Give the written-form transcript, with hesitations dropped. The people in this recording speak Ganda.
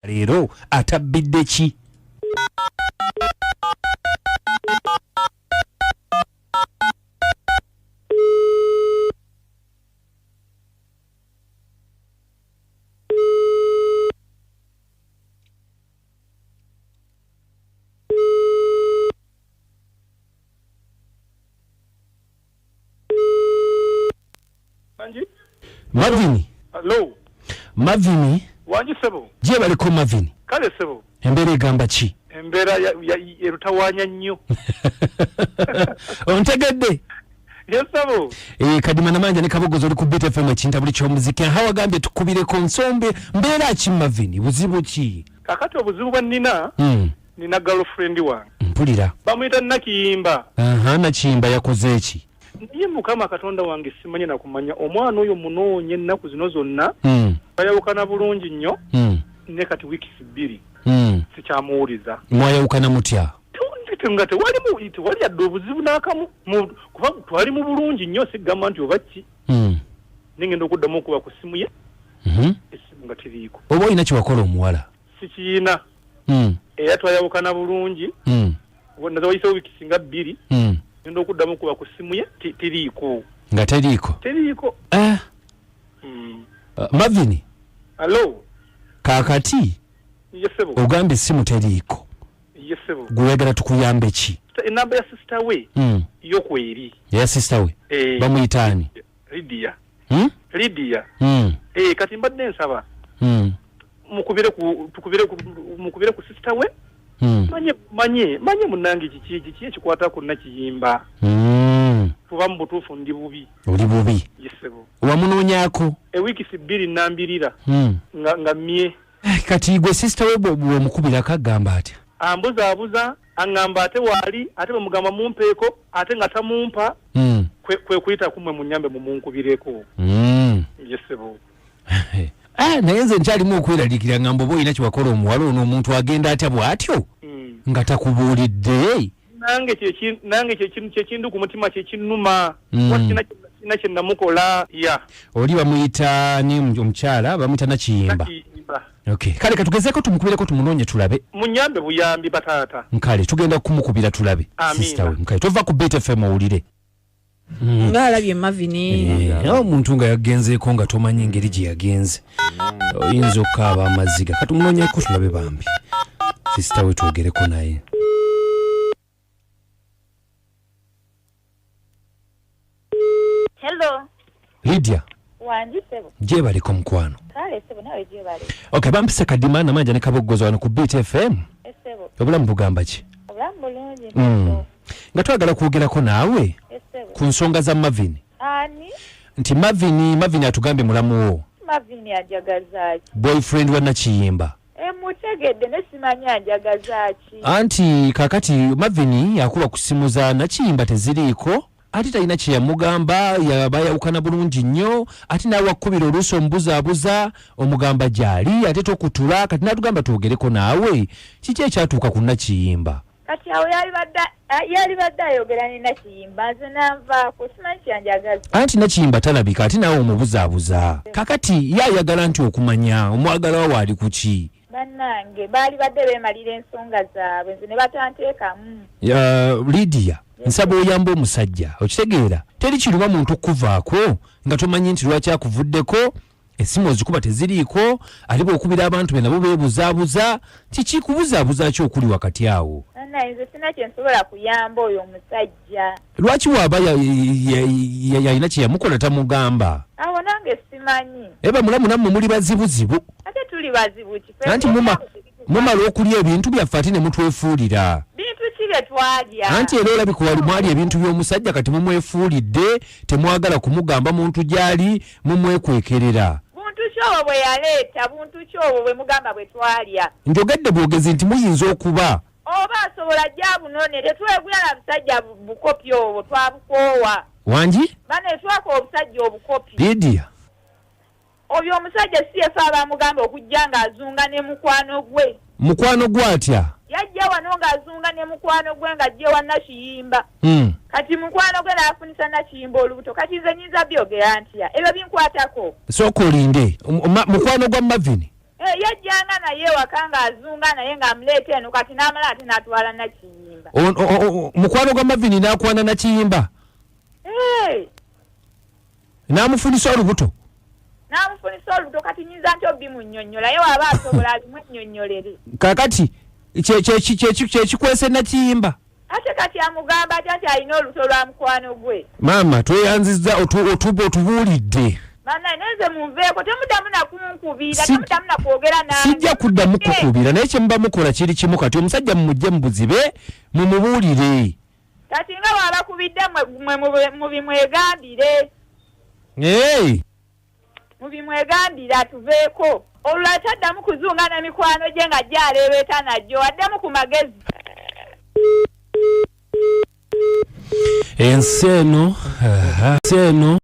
Leero atabidde ki? Mavini. Hello. Mavini. Wanji sebo. Je baliko Mavini. Kale sebo. Embera egamba ki? Embera ya rutawanya nnyo. Ontegedde? Yes sebo. Kadima namanja ne kabogozo oli ku Beat FM ekinta buli ky'omuziki. Hawa gambye tukubireko nsombe mbeera ki Mavini? Buzibu ki? Kakati obuzibu bwa nina. Nina girlfriend wange. Mpulira. Bamuyita Nakiyimba. Nakiyimba yakoze eki? Ndiye Mukama Katonda wange simanye na kumanya omwana oyo munoonye ennaku zino zonna bayawukana bulungi nnyo ne kati wiiki 2 sikyamuwuliza. Mwayawukana mutya? Nga tewali adde obuzibu n'akamu kuba twali mu bulungi nnyo sigamba nti oba ki nengenda okuddamu okuba ku ssimu ye essimu nga teriiko. Oba olina kyewakola omuwala? Sikiina era twayawukana bulungi naza wayisewo wiiki singa 2 nenda okuddamu kuba ku ssimu ye teriiko. Nga teriiko? Teriiko. Mavini. Hello. Kakati. Yesebo. Ogambye essimu teriiko. Yesebo. Gwegala tukuyambe ki? Enamba ya sister we. Yo kweri. Ya sister we. Bamuyitaani? Lydia. Lydia. Kati mbadde nsaba. Mukubire ku sister we. Manye munange kiki ekikwata ku Nakiyimba. Kuba mu butuufu ndi bubi. Oli bubi? Yesebo. Wamunoonyaako? Wiiki 2 nambirira. Nga mye. Kati gwe sister we bw'omukubira akagamba atya? Ambuzaabuza aŋŋamba ate waali ate bamugamba mumpeeko ate nga tamumpa kwe kuyita kumwe munyambe mumunkubireko. Yesebo. Naye nze nkyalimu okweraliikira ngamba oba olina kyewakola omuwala ono omuntu agenda atya bw'atyo nga takubuulidde. Nange kyekindu ku mutima kyekinnuma kina kye namukola. Oli bamuyita ni omukyala bamuyita Nakiyimba. Okay. Kale katugezeeko tumukubireko tumunoonye tulabe. Munyambe buyambi bataata. Nkale tugenda kumukubira tulabe. Sister we. Nkale tova ku Beat FM owulire. Ngaalabye Mavini. Omuntu nga yagenzeeko nga tomanyi engeri gye yagenze. Oyinza okukaaba amaziga. Kati tumunoonyeeko tulabe bambi. Sister we twogereko naye. Hello. Lydia. Wanji sebo. Je baliko mukwano? Kale sebo nawe je bali. Okay, bampise Kadima namanja ne kabogozo wano ku Beat FM. Sebo. Obulamu bugamba ki? Obulamu bulungi. Nga twagala kwogerako naawe ku nsonga za Mavini. Ani? Nti Mavini atugambye mulamu wo. Mavini ajagaza ki? Boyfriend wa Nakiyimba. Mutegedde ne simanya ajagaza ki? Anti kakati Mavini yakuba ku simu za Nakiyimba teziriiko. Ati talina kye yamugamba yabayawukana bulungi nnyo ati nawe wakubira oluusi omubuzaabuza omugamba gyali ate tokutula kati natugamba twogereko naawe kiki ekyatuuka ku Nakiyimba? Kati awo yali badde ayogera ne Nakiyimba nze nanvaako simanyi kyanjagaza. Anti Nakiyimba talabika ati nawe omubuzaabuza kakati ye ayagala nti okumanya omwagala wa waali ku ki? Bannange baali badde beemalira ensonga zaabwe nze ne batanteekamu. Lydia. Nsaba oyamba omusajja okitegeera teri kiruma muntu okuvaako nga tomanyi nti lwaki akuvuddeko essimu ozikuba teziriiko ate bw'okubira abantu be nabo beebuzaabuza kiki kubuzaabuza ki okuli wakati awo? Nze sina kye nsobola kuyamba oyo omusajja. Lwaki waaba yalina kye yamukola tamugamba? Awo nange simanyi. Eba mulamu nammwe muli bazibuzibu. Ate tuli bazibu ki? Anti mumala okulya ebintu byaffe ate ne mutwefuulira. Anti era olabika wali mwali ebintu by'omusajja kati mumwefuulidde temwagala kumugamba muntu gyali mumwekwekerera. Buntu kyobo bwe yaleeta buntu kyobo bwe mugamba bwe twalya. Njogedde bwogezi nti muyinza okuba. Oba asobola gyabunone tetwegulala busajja bukopi obwo twabukoowa. Wanji? Bane twako obusajja obukopi. Lydia. Oyo omusajja si yefa abamugamba okujja ng'azunga ne mukwano gwe. Mukwano gwe atya? Yajja wano ng'azunga ne mukwano gwe ng'ajje wa Nakiyimba. Kati mukwano gwe n'afunisa Nakiyimba olubuto kati nze nyinza byogera ntya ebyo binkwatako. Sooka olinde mukwano gwa Mavini. Yajjanga naye wakanga azunga naye ng'amuleeta eno kati n'amala ate n'atwala Nakiyimba. Mukwano gwa Mavini n'akwana Nakiyimba. N'amufunisa olubuto. N'amufunisa olubuto kati nyinza nti obimunnyonnyola ye waba asobola alimunnyonnyolere. Kaakati kyekikwese Nakiyimba. Ate kati amugamba nti alina olubuto lwa mukwano gwe. Maama tweyanzizza otubuulidde. Mana neze munveeko temuddamu nakunkubira temuddamu nakwogera nange. Sijja kuddamu kukubira naye kye muba mukola kiri kimu kati omusajja mumujje mu buzibe mumubuulire. Kati nga bw'abakubidde mubimwegambire. Mubimwegambira tuveeko. Olulala taddamu kuzunga na mikwano gye nga ajja aleebeeta najjo addemu ku magezi. Ensi eno